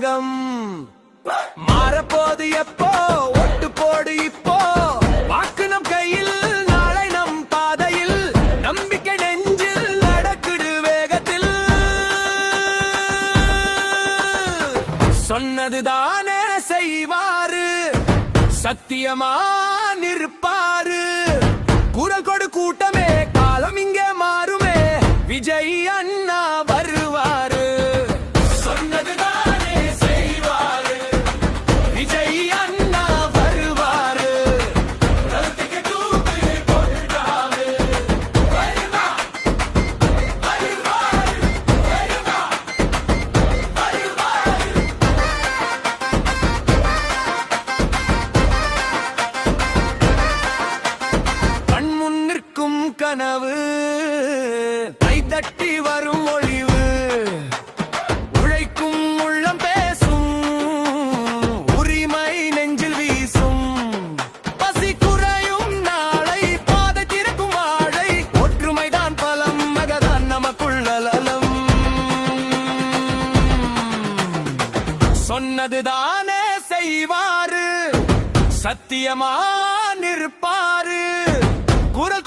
உலகம் மாறப்போது எப்போ ஒட்டு போடு இப்போ வாக்கு நம் கையில் நாளை நம் பாதையில் நம்பிக்கை நெஞ்சில் நடக்குது வேகத்தில் சொன்னதுதானே செய்வாரு சத்தியமா நிற்பாரு குரல் கொடு கூட்டமே காலம் இங்கே மாறுமே விஜய் அண்ணா வருவாரு சொன்னதுதானே செய்வாரு விஜய் அண்ணா வருவாரு ரத்திக்கு தூக்கு போட்டாரு வருவா வருவாரு வருவா வருவாரு கண் முன் நிற்கும் கனவு கைதட்டி வரும் ஒளிவு உழைக்கும் உள்ளம் பேசும் உரிமை நெஞ்சில் வீசும் பசி குறையும் நாளை பாதை திறக்கும் வாழை ஒற்றுமைதான் பலம் மகதான் நமக்குள்ள நலம் சொன்னதுதானே செய்வாரு சத்தியமா நிற்பாரு குரல்